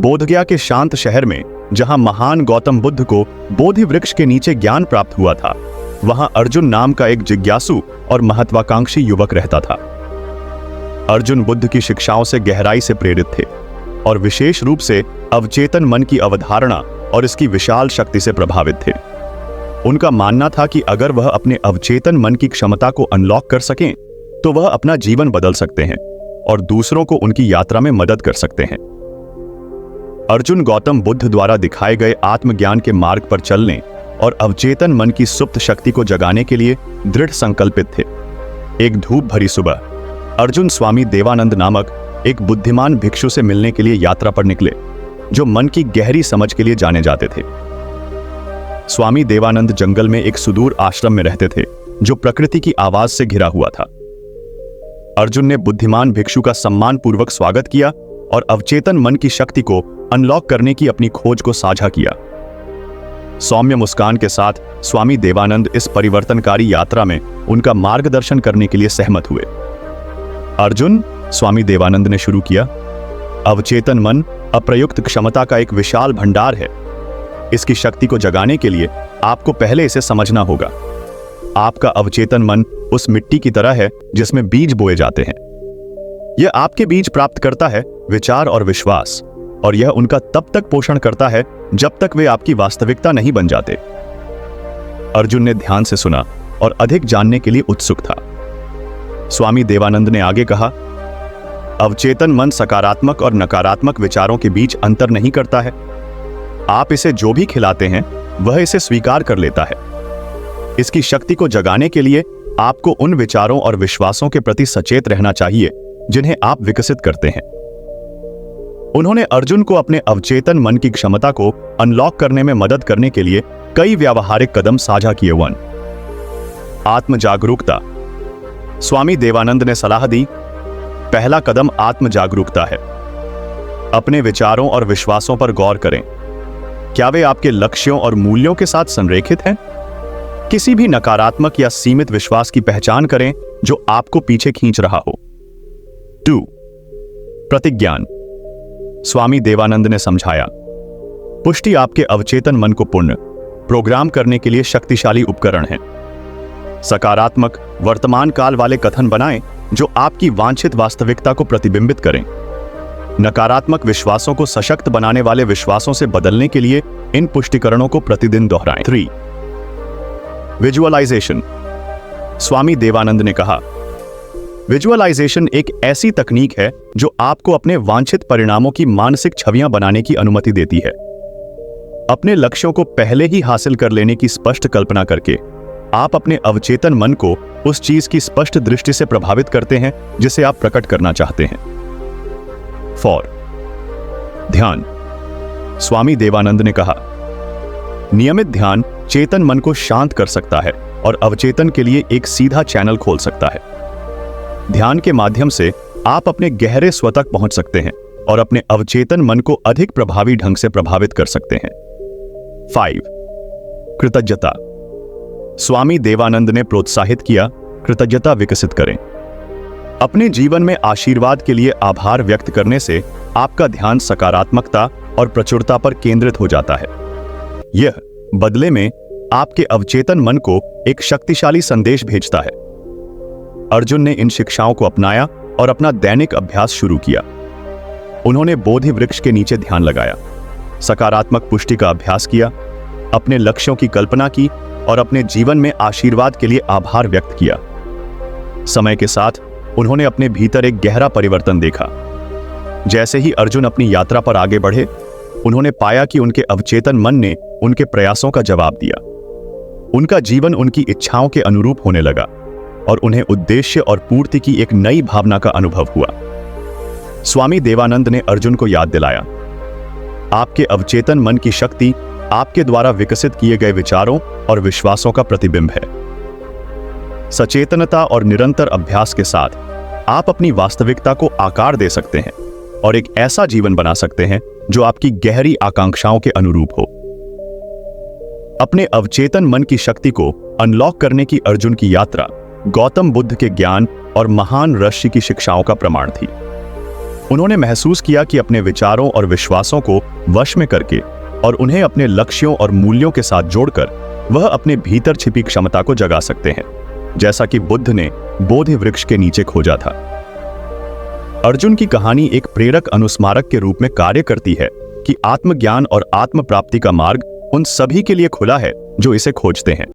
बोधगया के शांत शहर में जहां महान गौतम बुद्ध को बोधि वृक्ष के नीचे ज्ञान प्राप्त हुआ था, वहां अर्जुन नाम का एक जिज्ञासु और महत्वाकांक्षी युवक रहता था। अर्जुन बुद्ध की शिक्षाओं से गहराई से प्रेरित थे और विशेष रूप से अवचेतन मन की अवधारणा और इसकी विशाल शक्ति से प्रभावित थे। उनका मानना था कि अगर वह अपने अवचेतन मन की क्षमता को अनलॉक कर सकें तो वह अपना जीवन बदल सकते हैं और दूसरों को उनकी यात्रा में मदद कर सकते हैं। अर्जुन गौतम बुद्ध द्वारा दिखाए गए आत्मज्ञान के मार्ग पर चलने और अवचेतन मन की सुप्त शक्ति को जगाने के लिए दृढ़ संकल्पित थे। एक धूप भरी सुबह अर्जुन स्वामी देवानंद नामक एक बुद्धिमान भिक्षु से मिलने के लिए यात्रा पर निकले, जो मन की गहरी समझ के लिए जाने जाते थे। स्वामी देवानंद जंगल में एक सुदूर आश्रम में रहते थे, जो प्रकृति की आवाज से घिरा हुआ था। अर्जुन ने बुद्धिमान भिक्षु का सम्मानपूर्वक स्वागत किया और अवचेतन मन की शक्ति को अनलॉक करने की अपनी खोज को साझा किया। सौम्य मुस्कान के साथ स्वामी देवानंद इस परिवर्तनकारी यात्रा में उनका मार्गदर्शन करने के लिए सहमत हुए। अर्जुन, स्वामी देवानंद ने शुरू किया, अवचेतन मन अप्रयुक्त क्षमता का एक विशाल भंडार है। इसकी शक्ति को जगाने के लिए आपको पहले इसे समझना होगा। आपका अवचेतन मन उस मिट्टी की तरह है जिसमें बीज बोए जाते हैं। यह आपके बीज प्राप्त करता है विचार और विश्वास, और यह उनका तब तक पोषण करता है जब तक वे आपकी वास्तविकता नहीं बन जाते। अर्जुन ने ध्यान से सुना और अधिक जानने के लिए उत्सुक था। स्वामी देवानंद ने आगे कहा, अवचेतन मन सकारात्मक और नकारात्मक विचारों के बीच अंतर नहीं करता है। आप इसे जो भी खिलाते हैं वह इसे स्वीकार कर लेता है। इसकी शक्ति को जगाने के लिए आपको उन विचारों और विश्वासों के प्रति सचेत रहना चाहिए जिन्हें आप विकसित करते हैं। उन्होंने अर्जुन को अपने अवचेतन मन की क्षमता को अनलॉक करने में मदद करने के लिए कई व्यावहारिक कदम साझा किए। 1. आत्म जागरूकता। स्वामी देवानंद ने सलाह दी, पहला कदम आत्म जागरूकता है। अपने विचारों और विश्वासों पर गौर करें। क्या वे आपके लक्ष्यों और मूल्यों के साथ संरेखित हैं? किसी भी नकारात्मक या सीमित विश्वास की पहचान करें जो आपको पीछे खींच रहा हो। 2. प्रतिज्ञान। स्वामी देवानंद ने समझाया, पुष्टि आपके अवचेतन मन को पुण्य प्रोग्राम करने के लिए शक्तिशाली उपकरण है। सकारात्मक वर्तमान काल वाले कथन बनाएं जो आपकी वांछित वास्तविकता को प्रतिबिंबित करें। नकारात्मक विश्वासों को सशक्त बनाने वाले विश्वासों से बदलने के लिए इन पुष्टिकरणों को प्रतिदिन दोहराएं। 3. विजुअलाइजेशन। स्वामी देवानंद ने कहा, विजुअलाइजेशन एक ऐसी तकनीक है जो आपको अपने वांछित परिणामों की मानसिक छवियां बनाने की अनुमति देती है। अपने लक्ष्यों को पहले ही हासिल कर लेने की स्पष्ट कल्पना करके आप अपने अवचेतन मन को उस चीज की स्पष्ट दृष्टि से प्रभावित करते हैं जिसे आप प्रकट करना चाहते हैं। 4. ध्यान। स्वामी देवानंद ने कहा, नियमित ध्यान चेतन मन को शांत कर सकता है और अवचेतन के लिए एक सीधा चैनल खोल सकता है। ध्यान के माध्यम से आप अपने गहरे स्व तक पहुंच सकते हैं और अपने अवचेतन मन को अधिक प्रभावी ढंग से प्रभावित कर सकते हैं। 5. कृतज्ञता। स्वामी देवानंद ने प्रोत्साहित किया, कृतज्ञता विकसित करें। अपने जीवन में आशीर्वाद के लिए आभार व्यक्त करने से आपका ध्यान सकारात्मकता और प्रचुरता पर केंद्रित हो जाता है। यह बदले में आपके अवचेतन मन को एक शक्तिशाली संदेश भेजता है। अर्जुन ने इन शिक्षाओं को अपनाया और अपना दैनिक अभ्यास शुरू किया। उन्होंने बोधि वृक्ष के नीचे ध्यान लगाया, सकारात्मक पुष्टि का अभ्यास किया, अपने लक्ष्यों की कल्पना की और अपने जीवन में आशीर्वाद के लिए आभार व्यक्त किया। समय के साथ उन्होंने अपने भीतर एक गहरा परिवर्तन देखा। जैसे ही अर्जुन अपनी यात्रा पर आगे बढ़े, उन्होंने पाया कि उनके अवचेतन मन ने उनके प्रयासों का जवाब दिया। उनका जीवन उनकी इच्छाओं के अनुरूप होने लगा और उन्हें उद्देश्य और पूर्ति की एक नई भावना का अनुभव हुआ। स्वामी देवानंद ने अर्जुन को याद दिलाया, आपके अवचेतन मन की शक्ति आपके द्वारा विकसित किए गए विचारों और विश्वासों का प्रतिबिंब है। सचेतनता और निरंतर अभ्यास के साथ आप अपनी वास्तविकता को आकार दे सकते हैं और एक ऐसा जीवन बना सकते हैं जो आपकी गहरी आकांक्षाओं के अनुरूप हो। अपने अवचेतन मन की शक्ति को अनलॉक करने की अर्जुन की यात्रा गौतम बुद्ध के ज्ञान और महान ऋषि की शिक्षाओं का प्रमाण थी। उन्होंने महसूस किया कि अपने विचारों और विश्वासों को वश में करके और उन्हें अपने लक्ष्यों और मूल्यों के साथ जोड़कर वह अपने भीतर छिपी क्षमता को जगा सकते हैं, जैसा कि बुद्ध ने बोधि वृक्ष के नीचे खोजा था। अर्जुन की कहानी एक प्रेरक अनुस्मारक के रूप में कार्य करती है कि आत्मज्ञान और आत्म प्राप्ति का मार्ग उन सभी के लिए खुला है जो इसे खोजते हैं।